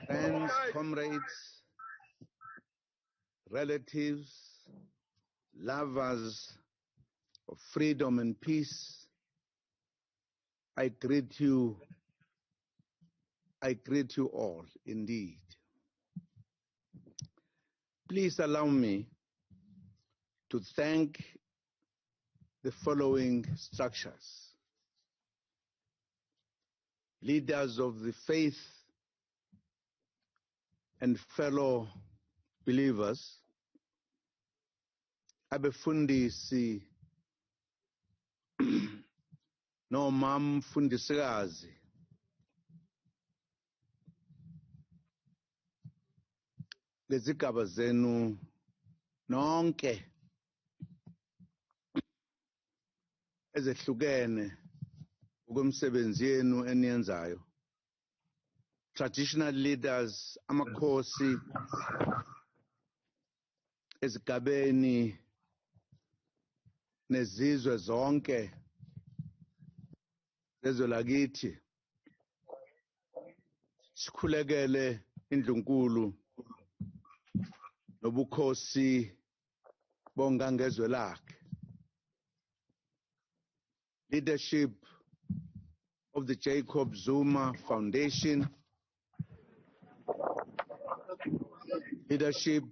friends, comrades, relatives, lovers of freedom and peace, I greet you all indeed. Please allow me to thank the following structures: leaders of the faith and fellow believers, abefundisi noma mfundisikazi, lezigaba zenu nonke ezehlukene ukumsebenzi yenu eniyenzayo. Traditional leaders, amakhosi ezigabeni nezizwe zonke lezwe lakithi, sikhulekele indlunkulu nobukhosi bongangezwe lakhe. Leadership of the Jacob Zuma Foundation, leadership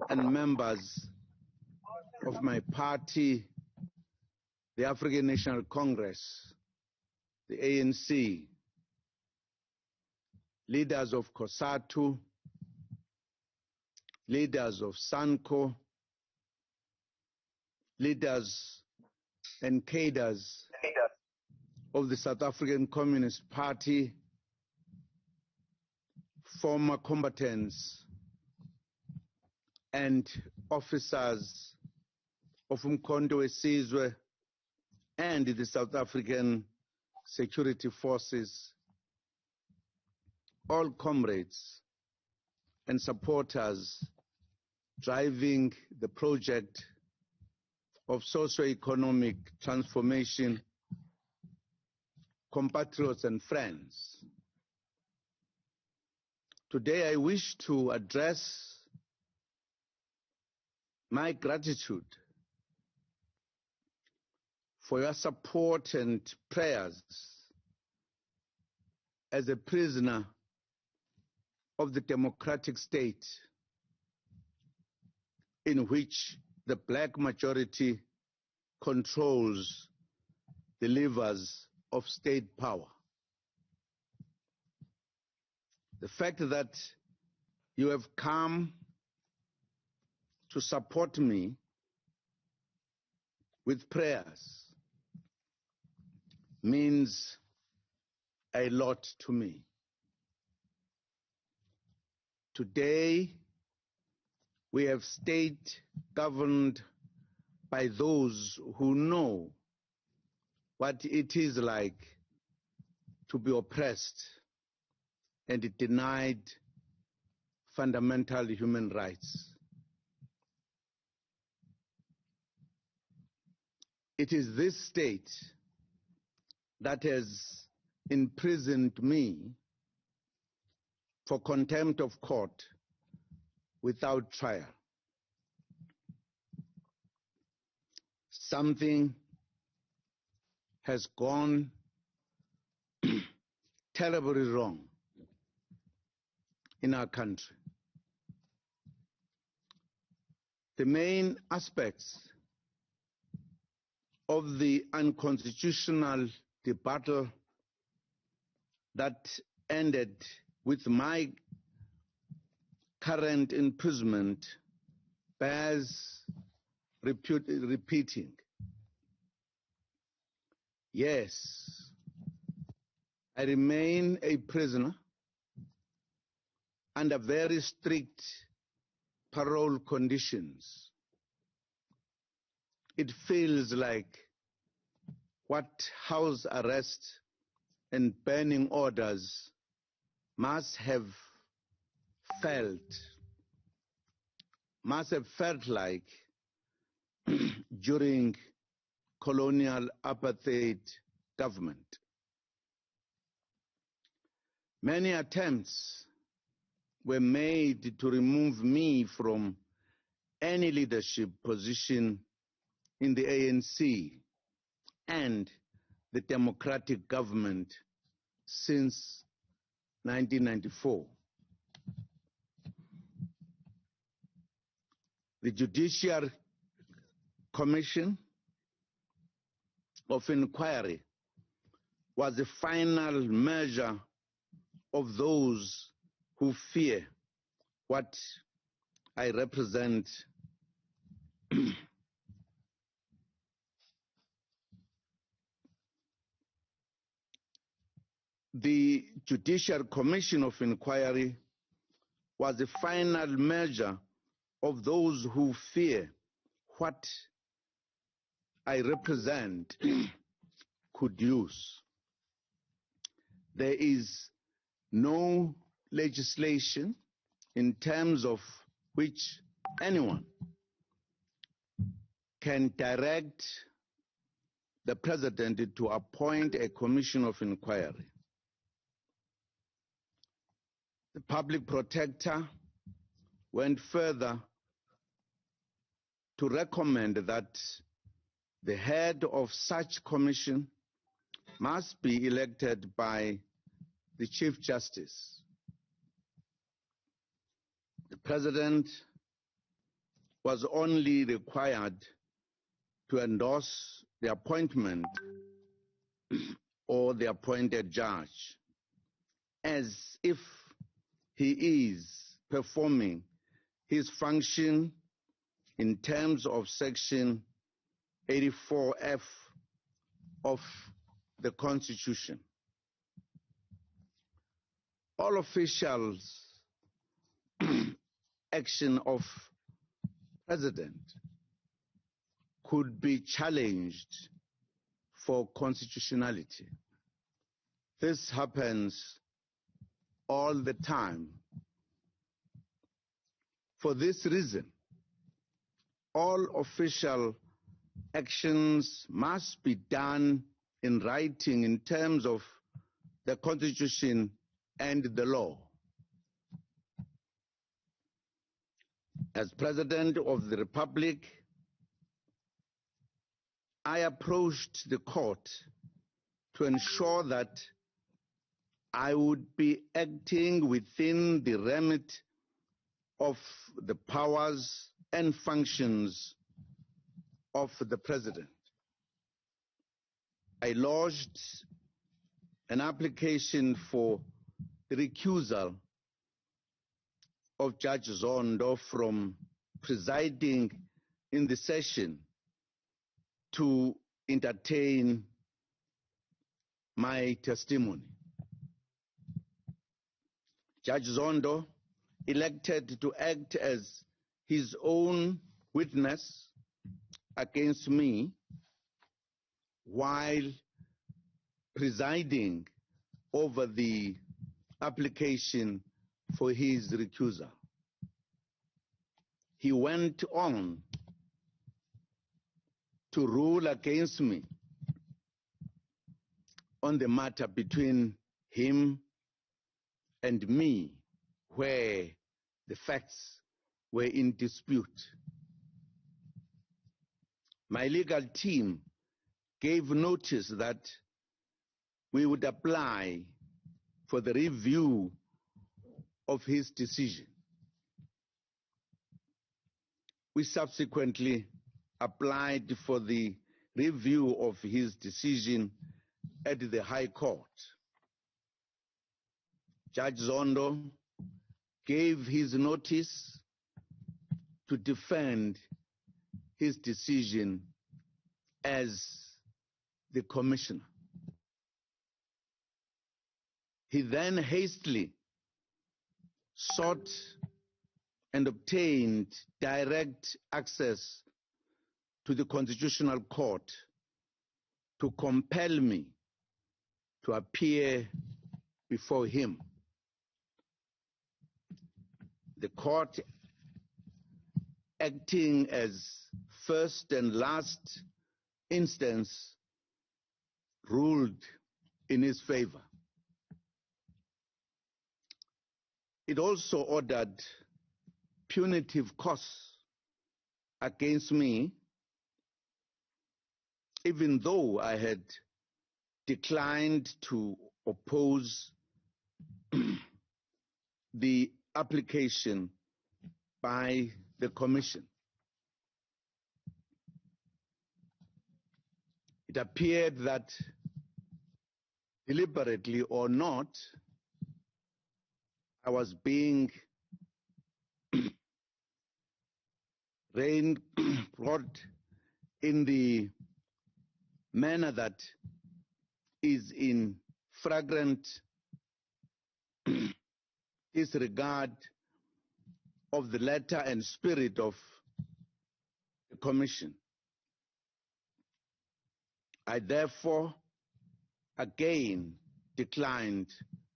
and members of my party, the African National Congress, the ANC, leaders of COSATU, leaders of SANCO, leaders and cadres of the South African Communist Party, former combatants and officers of Umkhonto weSizwe and the South African security forces, all comrades and supporters driving the project of socio-economic transformation, compatriots and friends. Today I wish to address my gratitude for your support and prayers as a prisoner of the democratic state in which the black majority controls the levers of state power. The fact that you have come to support me with prayers means a lot to me. Today, we have state governed by those who know what it is like to be oppressed and denied fundamental human rights. It is this state that has imprisoned me for contempt of court without trial. Something has gone terribly wrong in our country. The main aspects of the unconstitutional debacle that ended with my current imprisonment bears repeating. Yes, I remain a prisoner under very strict parole conditions. It feels like what house arrest and burning orders must have felt like during colonial apartheid government. Many attempts were made to remove me from any leadership position in the ANC and the democratic government since 1994. The Judiciary Commission of Inquiry was the final measure of those who fear what I represent. The Judicial Commission of Inquiry was the final measure of those who fear what I represent could use. There is no legislation in terms of which anyone can direct the President to appoint a commission of inquiry. The public protector went further to recommend that the head of such commission must be elected by the Chief Justice. The President was only required to endorse the appointment or the appointed judge, as if he is performing his function in terms of Section 84F of the Constitution. All officials' action of President could be challenged for constitutionality. This happens all the time. For this reason, all official actions must be done in writing in terms of the Constitution and the law. As President of the Republic, I approached the court to ensure that I would be acting within the remit of the powers and functions of the President. I lodged an application for the recusal of Judge Zondo from presiding in the session to entertain my testimony. Judge Zondo elected to act as his own witness against me while presiding over the application for his recusal. He went on to rule against me on the matter between him and me, where the facts were in dispute. My legal team gave notice that we would apply for the review of his decision. We subsequently applied for the review of his decision at the High Court. Judge Zondo gave his notice to defend his decision as the commissioner. He then hastily sought and obtained direct access to the Constitutional Court to compel me to appear before him. The court, acting as first and last instance, ruled in his favor. It also ordered punitive costs against me, even though I had declined to oppose the application by the Commission. It appeared that, deliberately or not, I was being brought in the manner that is in flagrant disregard of the letter and spirit of the Commission. I therefore again declined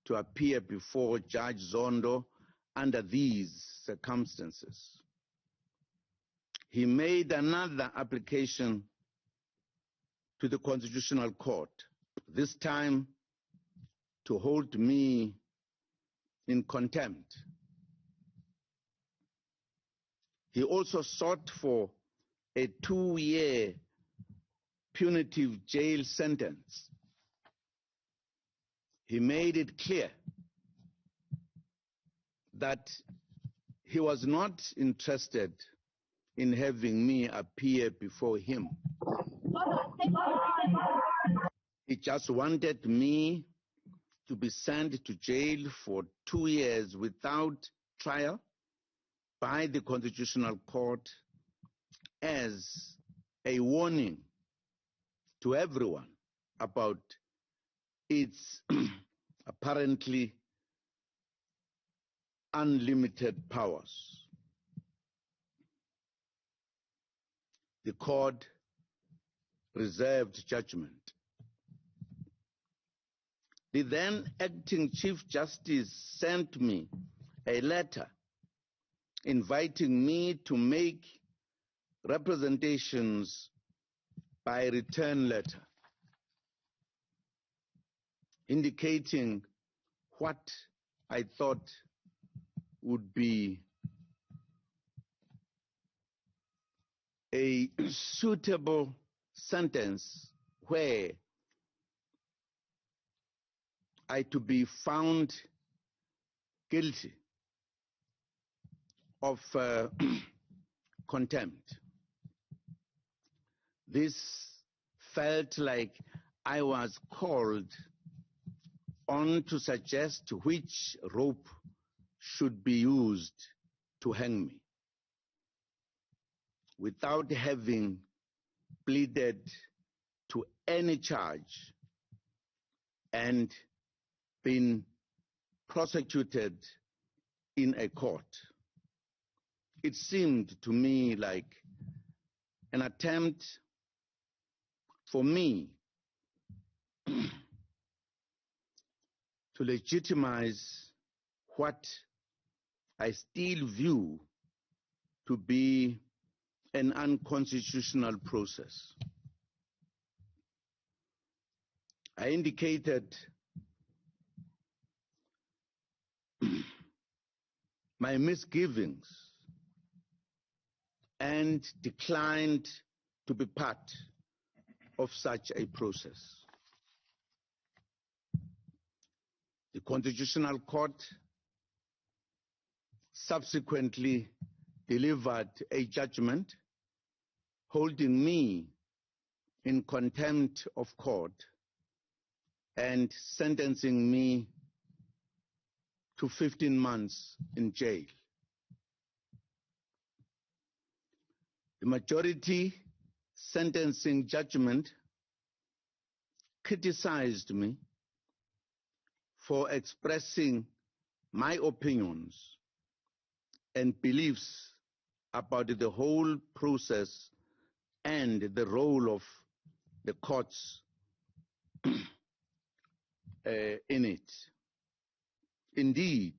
to appear before Judge Zondo under these circumstances. He made another application to the Constitutional Court, this time to hold me in contempt. He also sought for a 2-year punitive jail sentence. He made it clear that he was not interested in having me appear before him. He just wanted me to be sent to jail for 2 years without trial by the Constitutional Court as a warning to everyone about its apparently unlimited powers. The court reserved judgment. The then acting Chief Justice sent me a letter inviting me to make representations by return letter, indicating what I thought would be a suitable sentence where I to be found guilty of contempt. This felt like I was called on to suggest which rope should be used to hang me, without having pleaded to any charge and been prosecuted in a court. It seemed to me like an attempt for me to legitimize what I still view to be an unconstitutional process. I indicated my misgivings and declined to be part of such a process. The Constitutional Court subsequently delivered a judgment holding me in contempt of court and sentencing me to 15 months in jail. The majority sentencing judgment criticized me for expressing my opinions and beliefs about the whole process and the role of the courts in it. Indeed,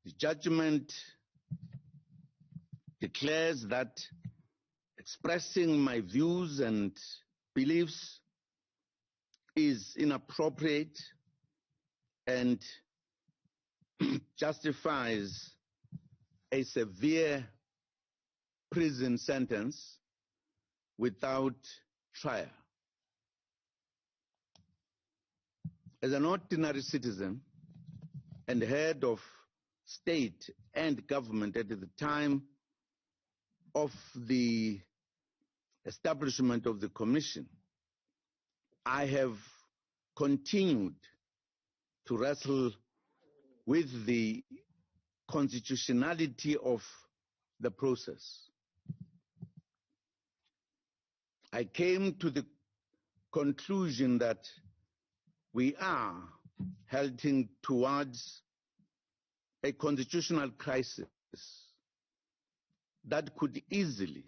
the judgment declares that expressing my views and beliefs is inappropriate and justifies a severe prison sentence without trial. As an ordinary citizen and head of state and government at the time of the establishment of the commission, I have continued to wrestle with the constitutionality of the process. I came to the conclusion that we are heading towards a constitutional crisis that could easily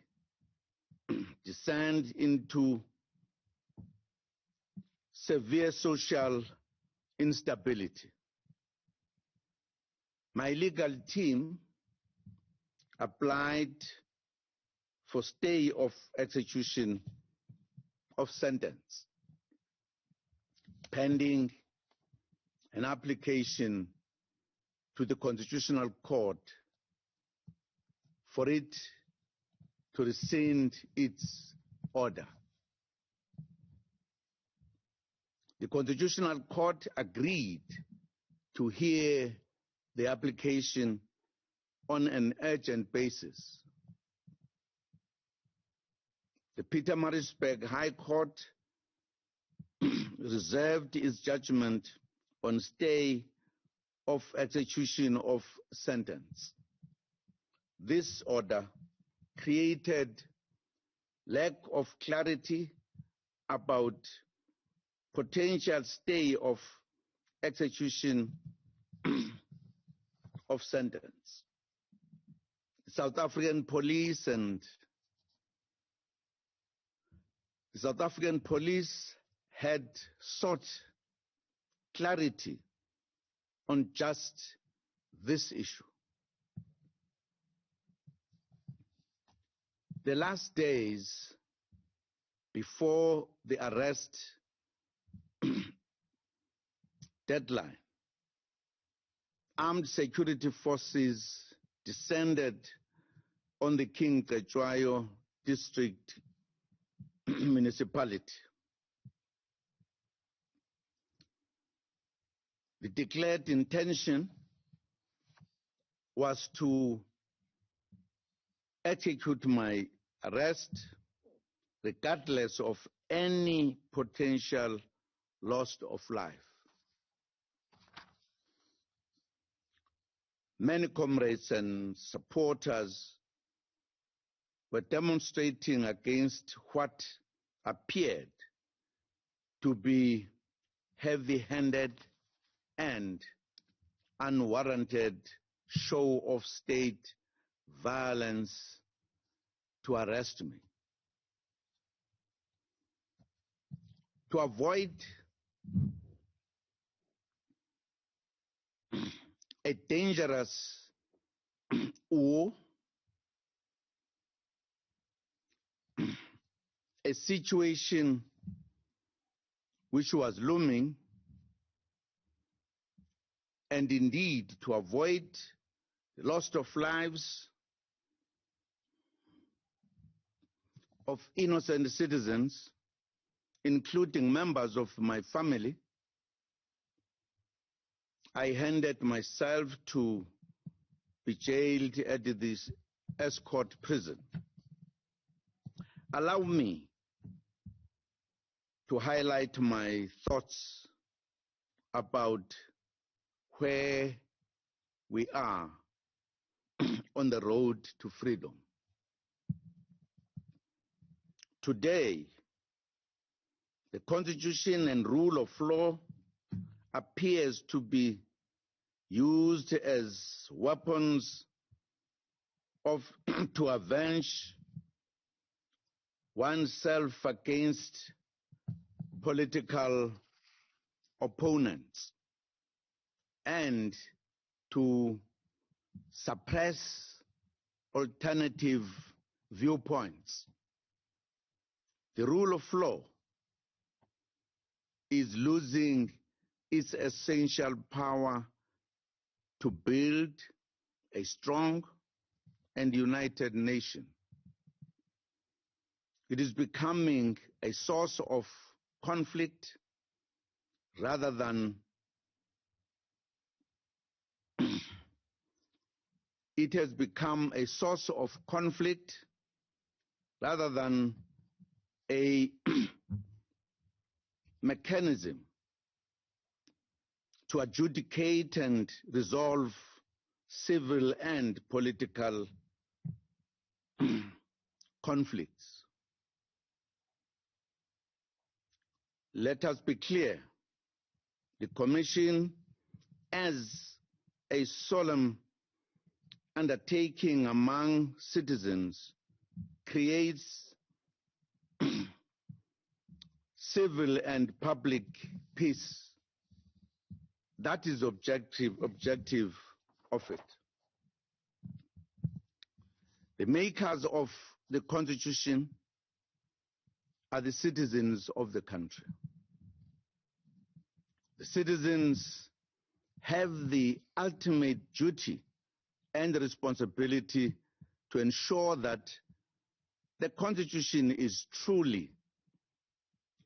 descend into severe social instability. My legal team applied for stay of execution of sentence, pending an application to the Constitutional Court for it to rescind its order. The Constitutional Court agreed to hear the application on an urgent basis. The Pietermaritzburg High Court reserved its judgment on stay of execution of sentence. This order created lack of clarity about potential stay of execution of sentence. South African police had sought clarity on just this issue. The last days before the arrest deadline, armed security forces descended on the King Cetshwayo district municipality. The declared intention was to execute my arrest regardless of any potential loss of life. Many comrades and supporters were demonstrating against what appeared to be heavy-handed and unwarranted show of state violence to arrest me. To avoid a dangerous war, a situation which was looming, and indeed to avoid the loss of lives of innocent citizens, including members of my family, I handed myself to be jailed at this escort prison. Allow me to highlight my thoughts about where we are on the road to freedom. Today, the Constitution and rule of law appears to be used as weapons to avenge oneself against political opponents and to suppress alternative viewpoints. The rule of law is losing its essential power to build a strong and united nation. It is becoming a source of conflict rather than it has become a source of conflict rather than a mechanism to adjudicate and resolve civil and political conflicts. Let us be clear, the Commission, as a solemn undertaking among citizens, creates civil and public peace. That is objective of it. The makers of the Constitution are the citizens of the country. The citizens have the ultimate duty and responsibility to ensure that the Constitution is truly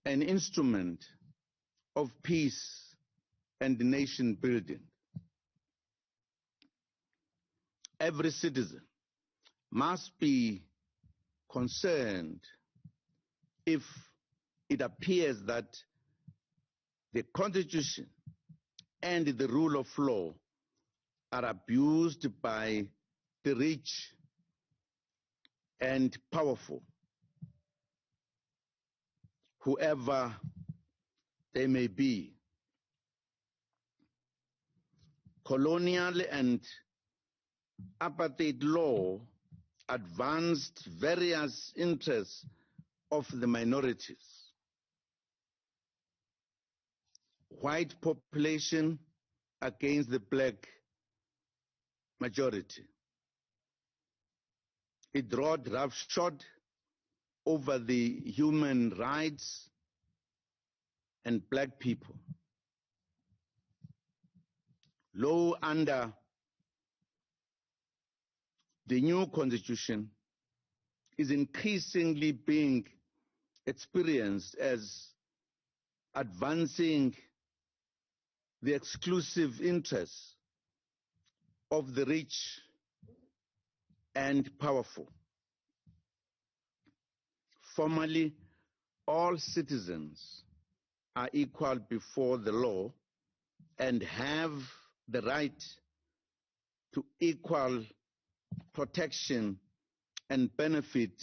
an instrument of peace and nation building. Every citizen must be concerned if it appears that the Constitution and the rule of law are abused by the rich and powerful, whoever they may be. Colonial and apartheid law advanced various interests of the minorities. White population against the black majority. It rode roughshod over the human rights and black people. Law under the new Constitution is increasingly being experienced as advancing the exclusive interests of the rich and powerful. Formally, all citizens are equal before the law and have the right to equal protection and benefit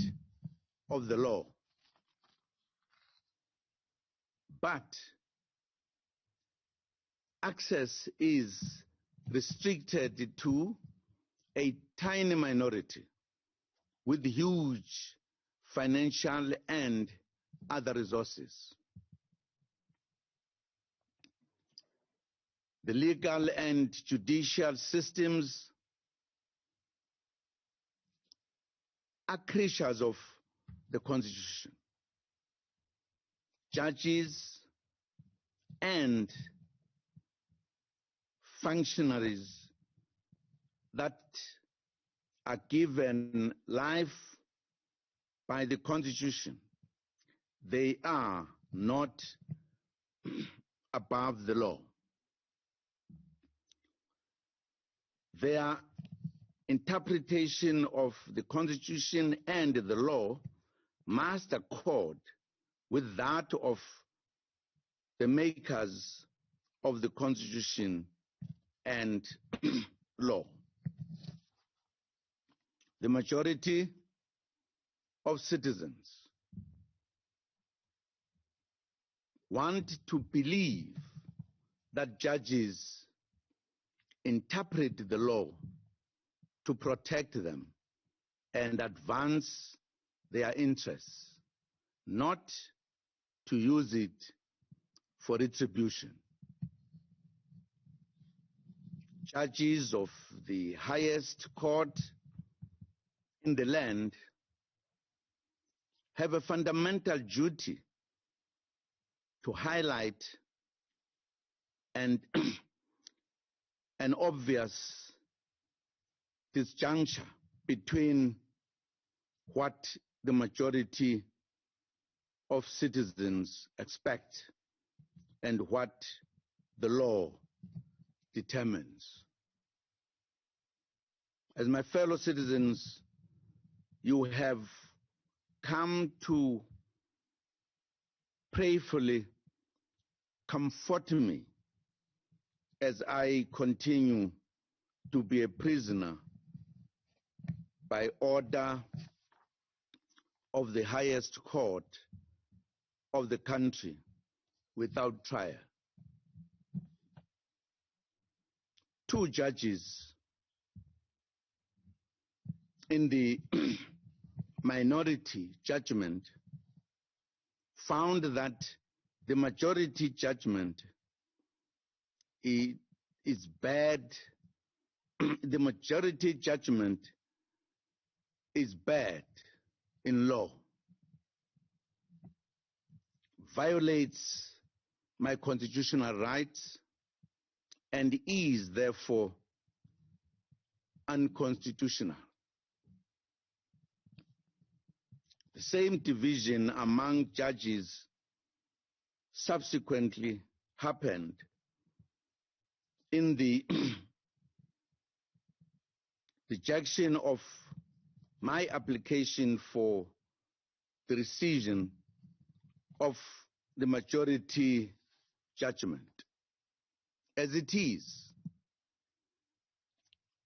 of the law. But access is restricted to a tiny minority with huge financial and other resources. The legal and judicial systems are creatures of the Constitution. Judges and functionaries that are given life by the Constitution, they are not above the law. Their interpretation of the Constitution and the law must accord with that of the makers of the Constitution and law. The majority of citizens want to believe that judges interpret the law to protect them and advance their interests, not to use it for retribution. Judges of the highest court in the land have a fundamental duty to highlight and an obvious disjuncture between what the majority of citizens expect and what the law determines. As my fellow citizens, you have come to prayerfully comfort me as I continue to be a prisoner by order of the highest court of the country without trial. 2 judges in the minority judgment found that the majority judgment is bad. The majority judgment is bad in law, violates my constitutional rights, and is therefore unconstitutional. The same division among judges subsequently happened in the rejection of my application for the rescission of the majority judgment. As it is,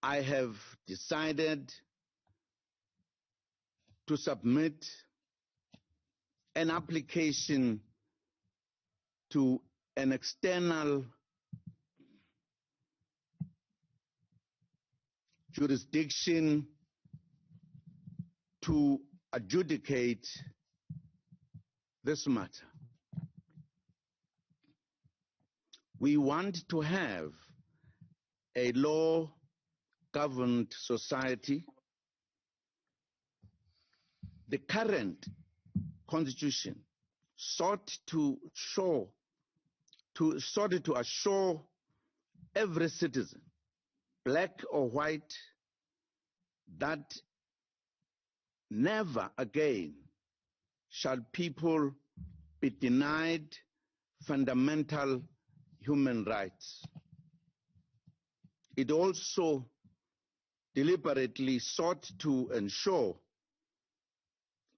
I have decided to submit an application to an external jurisdiction to adjudicate this matter. We want to have a law-governed society. The current constitution sought to assure every citizen, black or white, that never again shall people be denied fundamental human rights. It also deliberately sought to ensure,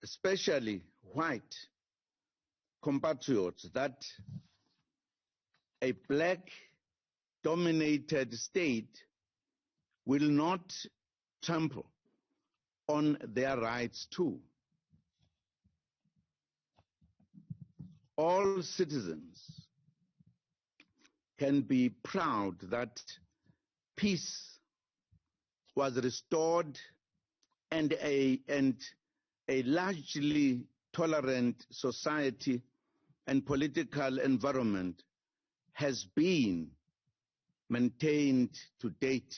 especially white compatriots, that a black-dominated state will not trample on their rights too. All citizens can be proud that peace was restored and a largely tolerant society and political environment has been maintained to date.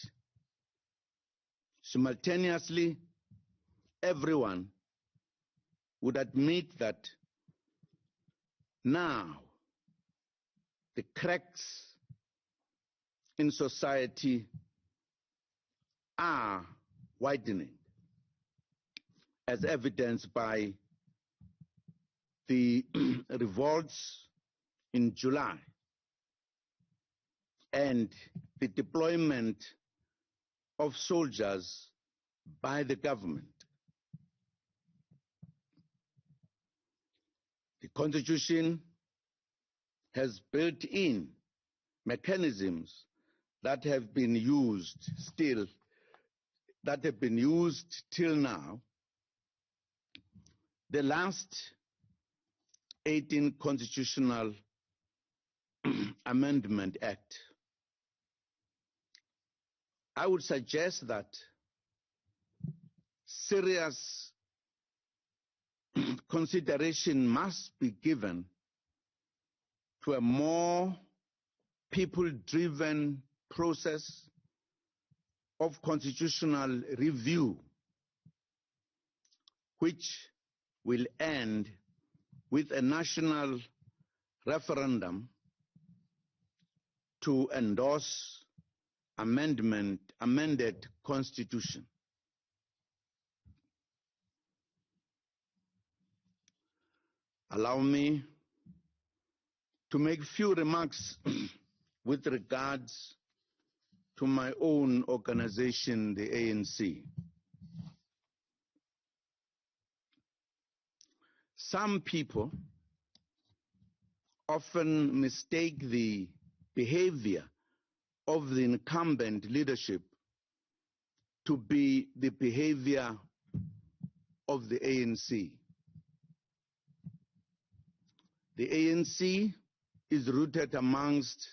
Simultaneously, everyone would admit that now the cracks in society are widening, as evidenced by the revolts in July and the deployment of soldiers by the government. The Constitution has built in mechanisms that have been used till now. The last 18 Constitutional Amendment Act. I would suggest that serious consideration must be given to a more people-driven process of constitutional review, which will end with a national referendum to endorse amended constitution. Allow me to make few remarks with regards to my own organization, the ANC. Some people often mistake the behavior of the incumbent leadership to be the behavior of the ANC. The ANC is rooted amongst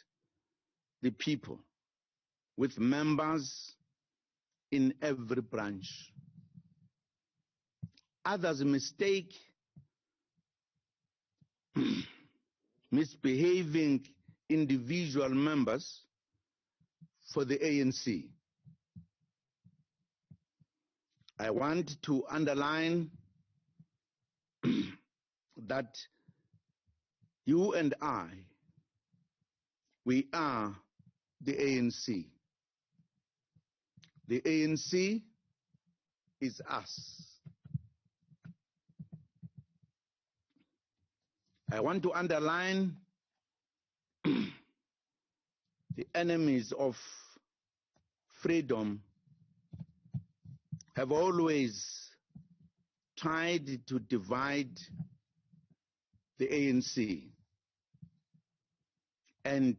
the people, with members in every branch. Others mistake misbehaving individual members for the ANC. I want to underline that you and I, we are the ANC. The ANC is us. I want to underline the enemies of freedom have always tried to divide the ANC and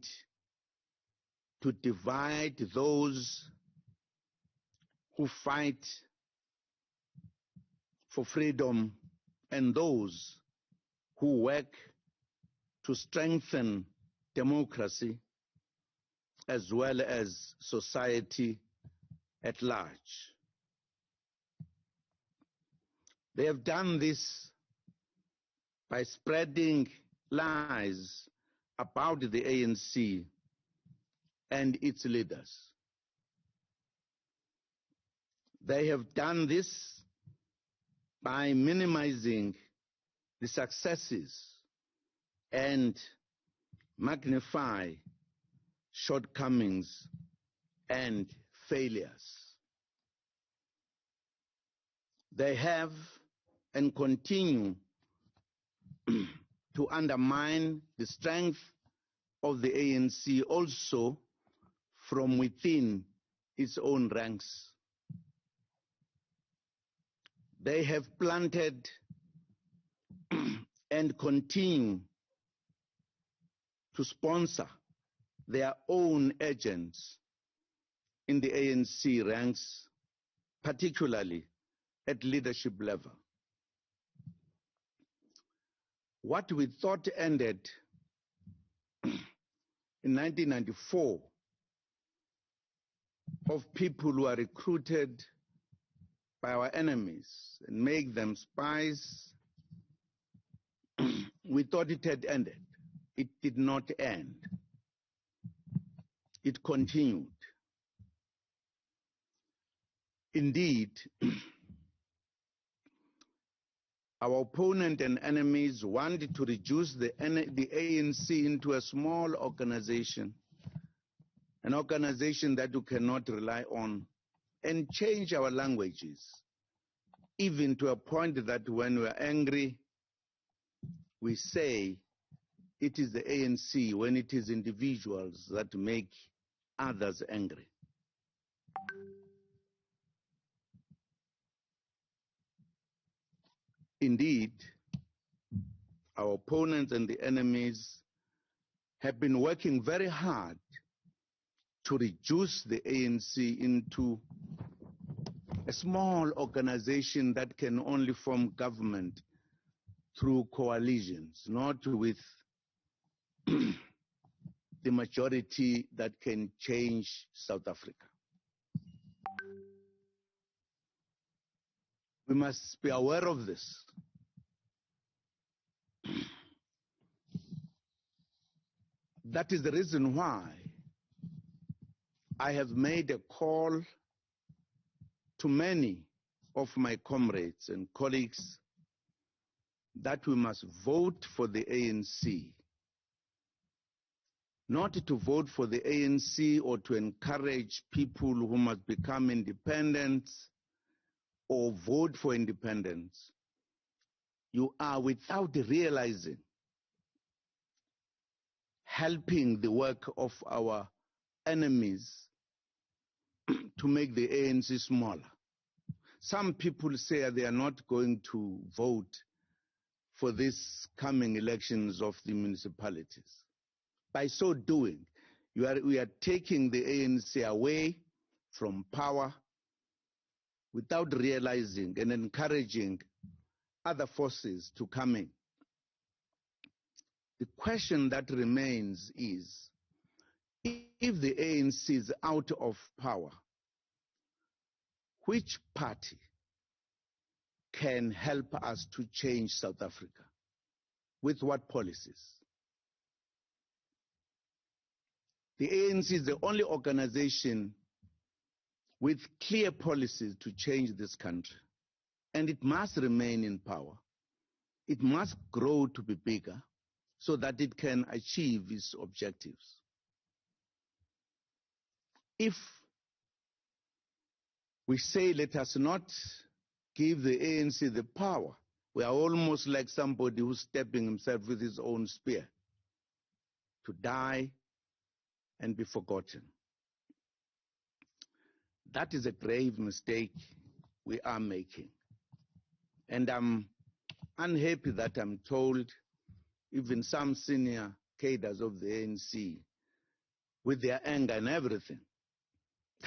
to divide those who fight for freedom and those who work to strengthen democracy as well as society at large. They have done this by spreading lies about the ANC and its leaders. They have done this by minimizing the successes and magnify shortcomings and failures. They have and continue to undermine the strength of the ANC also from within its own ranks. They have planted and continue to sponsor their own agents in the ANC ranks, particularly at leadership level. What we thought ended in 1994 of people who are recruited by our enemies and make them spies, we thought it had ended. It did not end. It continued. Indeed, our opponent and enemies wanted to reduce the ANC into a small organization, an organization that you cannot rely on, and change our languages, even to a point that when we are angry, we say it is the ANC when it is individuals that make others angry. Indeed, our opponents and the enemies have been working very hard to reduce the ANC into a small organization that can only form government through coalitions, not with the majority that can change South Africa. We must be aware of this. That is the reason why I have made a call to many of my comrades and colleagues that we must vote for the ANC, not to vote for the ANC or to encourage people who must become independent or vote for independence. You are, without realizing, helping the work of our enemies to make the ANC smaller. Some people say they are not going to vote for these coming elections of the municipalities. By so doing, we are taking the ANC away from power without realizing and encouraging other forces to come in. The question that remains is, if the ANC is out of power, which party can help us to change South Africa? With what policies? The ANC is the only organization with clear policies to change this country, and it must remain in power. It must grow to be bigger so that it can achieve its objectives. If we say, let us not give the ANC the power, we are almost like somebody who's stepping himself with his own spear to die and be forgotten. That is a grave mistake we are making. And I'm unhappy that I'm told even some senior cadres of the ANC, with their anger and everything,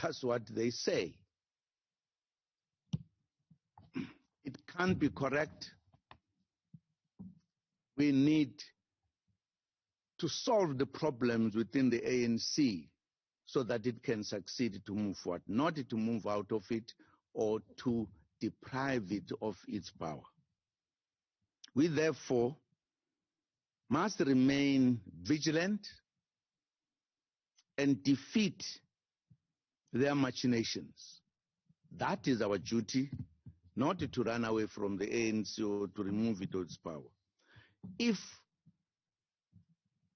that's what they say. It can't be correct. We need to solve the problems within the ANC so that it can succeed to move forward, not to move out of it or to deprive it of its power. We therefore must remain vigilant and defeat their machinations. That is our duty, not to run away from the ANC or to remove it of its power. If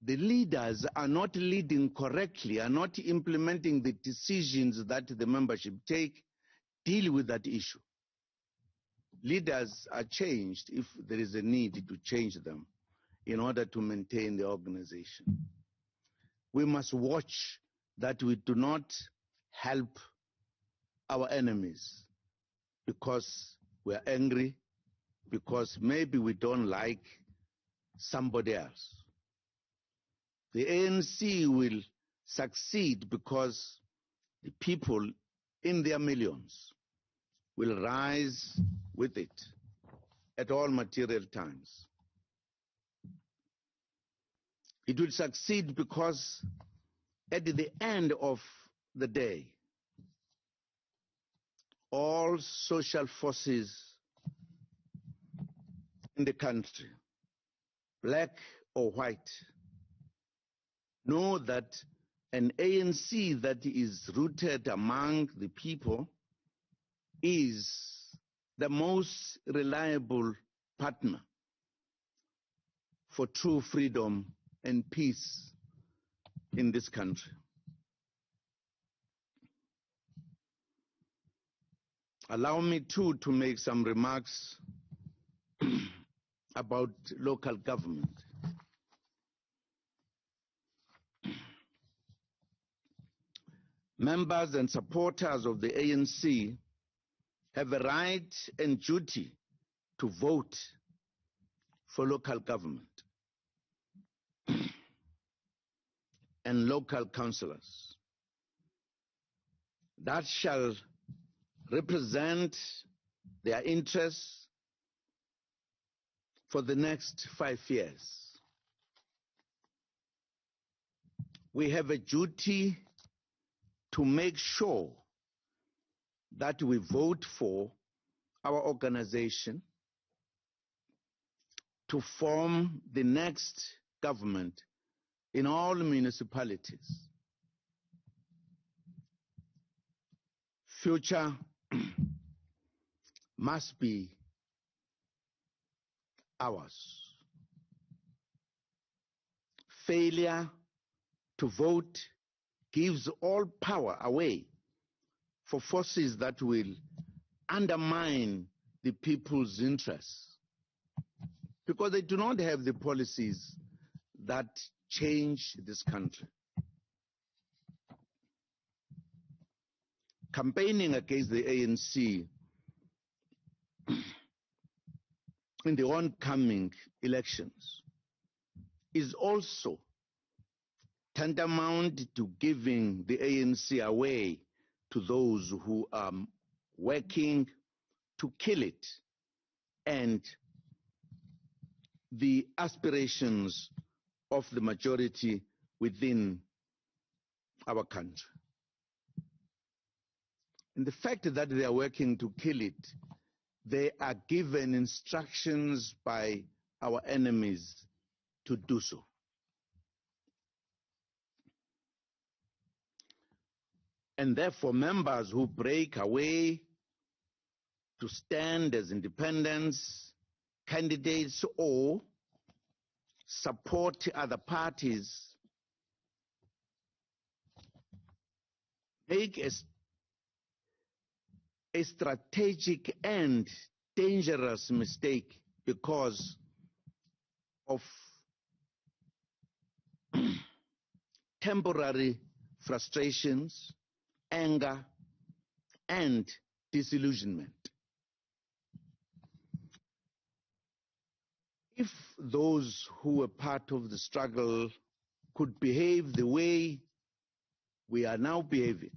the leaders are not leading correctly, are not implementing the decisions that the membership take, deal with that issue. Leaders are changed if there is a need to change them in order to maintain the organization. We must watch that we do not help our enemies because we are angry, because maybe we don't like somebody else. The ANC will succeed because the people in their millions will rise with it at all material times. It will succeed because at the end of the day, all social forces in the country, black or white, know that an ANC that is rooted among the people is the most reliable partner for true freedom and peace in this country. Allow me too to make some remarks about local government. Members and supporters of the ANC have a right and duty to vote for local government and local councillors that shall represent their interests for the next 5 years. We have a duty to make sure that we vote for our organization to form the next government in all municipalities. Future must be ours. Failure to vote gives all power away for forces that will undermine the people's interests, because they do not have the policies that change this country. Campaigning against the ANC in the oncoming elections is also tantamount to giving the ANC away to those who are working to kill it and the aspirations of the majority within our country. And the fact that they are working to kill it, they are given instructions by our enemies to do so. And therefore, members who break away to stand as independents, candidates, or support other parties make a strategic and dangerous mistake because of temporary frustrations, anger, and disillusionment. If those who were part of the struggle could behave the way we are now behaving,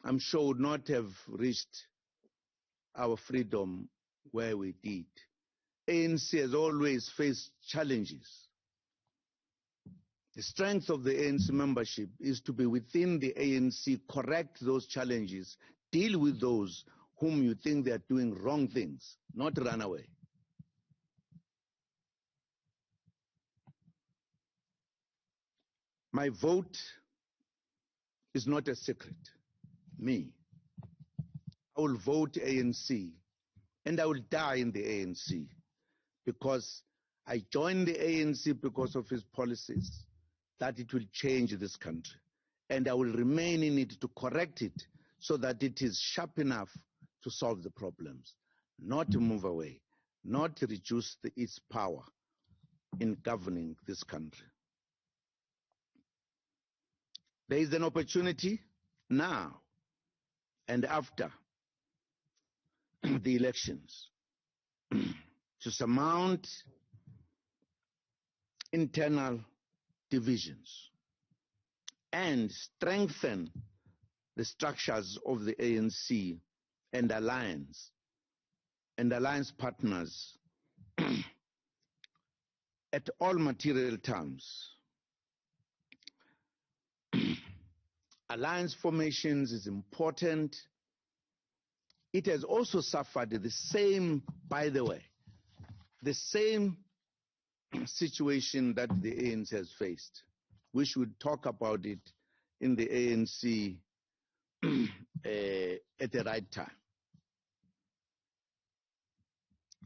I'm sure would not have reached our freedom where we did. ANC has always faced challenges. The strength of the ANC membership is to be within the ANC, correct those challenges, deal with those whom you think they are doing wrong things, not run away. My vote is not a secret. Me. I will vote ANC, and I will die in the ANC, because I joined the ANC because of his policies, that it will change this country. And I will remain in it to correct it so that it is sharp enough to solve the problems, not to move away, not to reduce its power in governing this country. There is an opportunity now and after the elections to surmount internal divisions and strengthen the structures of the ANC and alliance partners at all material terms. Alliance formations is important. It has also suffered the same, by the way, the same situation that the ANC has faced. We should talk about it in the ANC at the right time.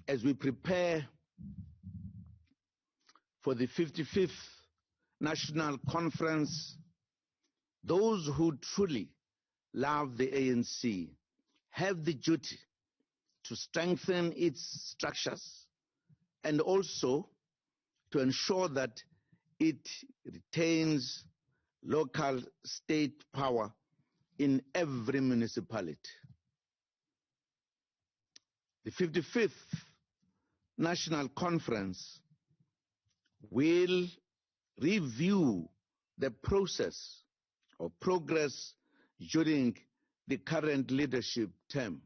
As we prepare for the 55th National Conference, those who truly love the ANC have the duty to strengthen its structures and also to ensure that it retains local state power in every municipality. The 55th National Conference will review the process or progress during the current leadership term.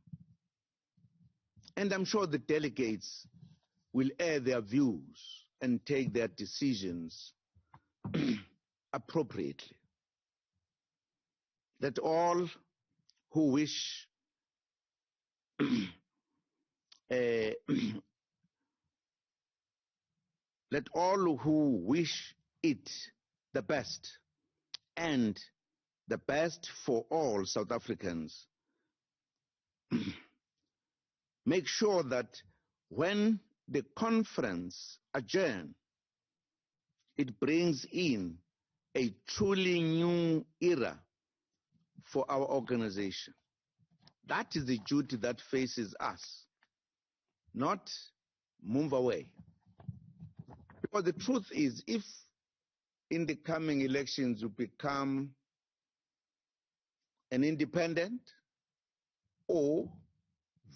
And I'm sure the delegates will air their views and take their decisions appropriately. That all who wish let all who wish it the best and the best for all South Africans make sure that when the conference adjourns, it brings in a truly new era for our organization. That is the duty that faces us, not move away. Because the truth is, if in the coming elections you become an independent or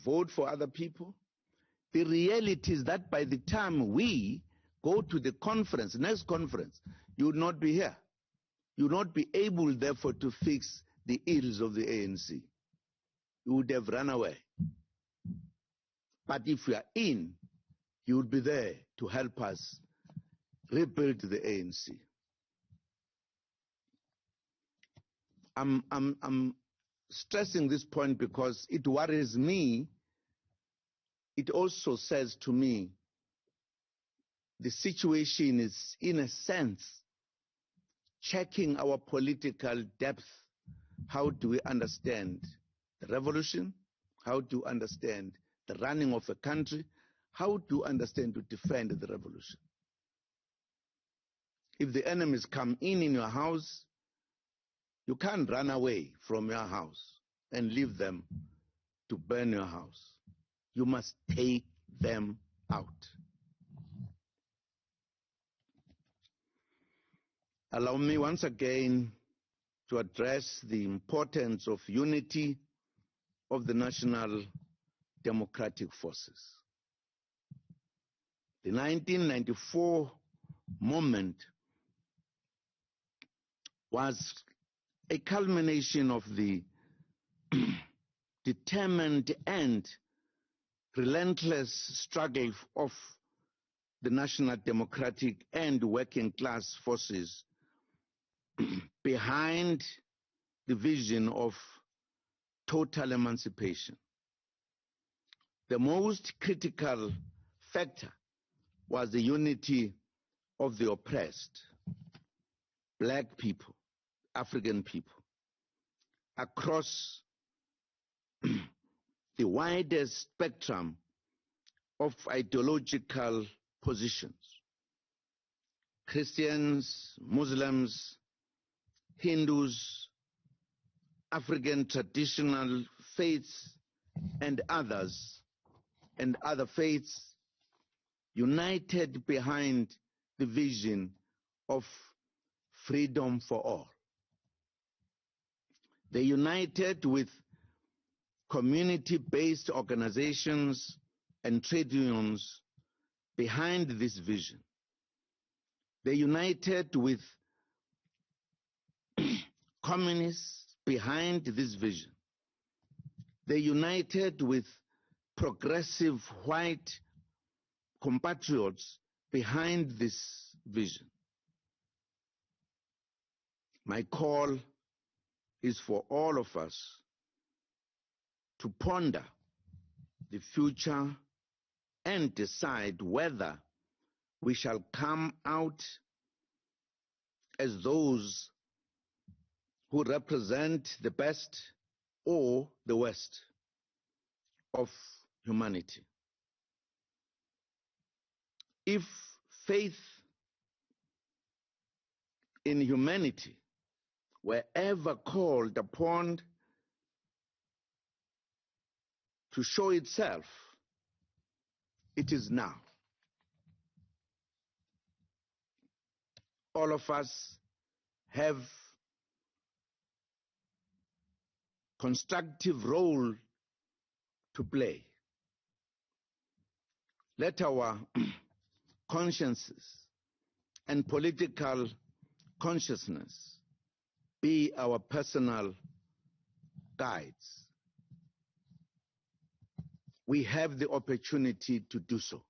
vote for other people, the reality is that by the time we go to the conference, next conference, you will not be here. You will not be able, therefore, to fix the ills of the ANC. You would have run away. But if we are in, you will be there to help us rebuild the ANC. I'm stressing this point because it worries me. It also says to me, the situation is, in a sense, checking our political depth. How do we understand the revolution? How do you understand the running of a country? How do you understand to defend the revolution? If the enemies come in your house, you can't run away from your house and leave them to burn your house. You must take them out. Allow me once again to address the importance of unity of the national democratic forces. The 1994 moment was a culmination of the determined and relentless struggle of the national democratic and working class forces behind the vision of total emancipation. The most critical factor was the unity of the oppressed, black people, African people, across the widest spectrum of ideological positions. Christians, Muslims, Hindus, African traditional faiths, and others, and other faiths, united behind the vision of freedom for all. They united with community-based organizations and trade unions behind this vision. They united with communists behind this vision. They united with progressive white compatriots behind this vision. My call is for all of us to ponder the future and decide whether we shall come out as those who represent the best or the worst of humanity. If faith in humanity were ever called upon to show itself, it is now. All of us have constructive role to play. Let our consciences and political consciousness be our personal guides. We have the opportunity to do so.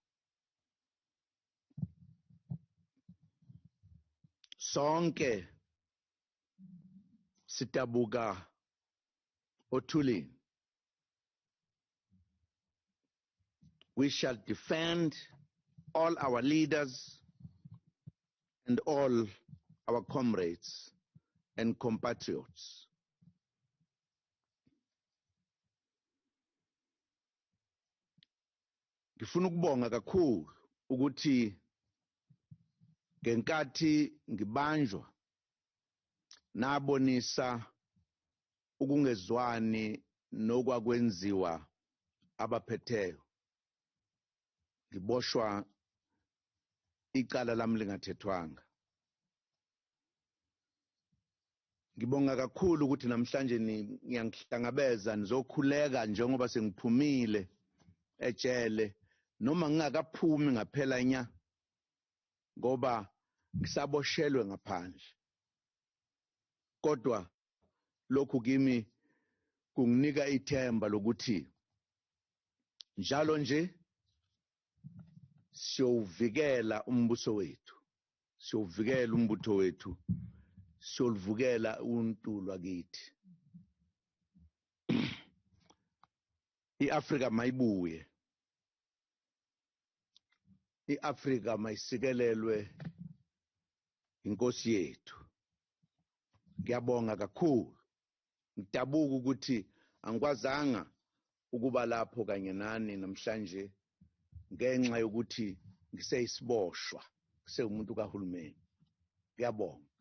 Sonke sitabuka othulini. We shall defend all our leaders and all our comrades and compatriots. Ngifuna ukubonga kakhulu ukuthi ngenkathi ngibanjwa nabonisa ukungezwani nokwakwenziwa abaphetheyo. Ngiboshwa icala lami lingathethwanga. Ngibonga kakhulu ukuthi namhlanje ngiyangihlangabeza nizokhuleka njengoba sengiphumile ejele noma ngingakaphumi ngaphela nya ngoba ngisaboshelwe ngaphandle. Kodwa lokhu kimi kunginika ithemba lokuthi njalo nje siyowuvikela umbuso wethu, siyowuvikela umbutho wethu, siyoluvukela untu lwakithi. iAfrika mayibuye, iAfrika mayisikelelwe inkosi yethu. Ngiyabonga kakhulu, ngidabuka ukuthi angikwazanga ukuba lapho kanye nani namhlanje ngenxa yokuthi ngiseyisiboshwa, ngisewumuntu kahulumeni. Ngiyabonga.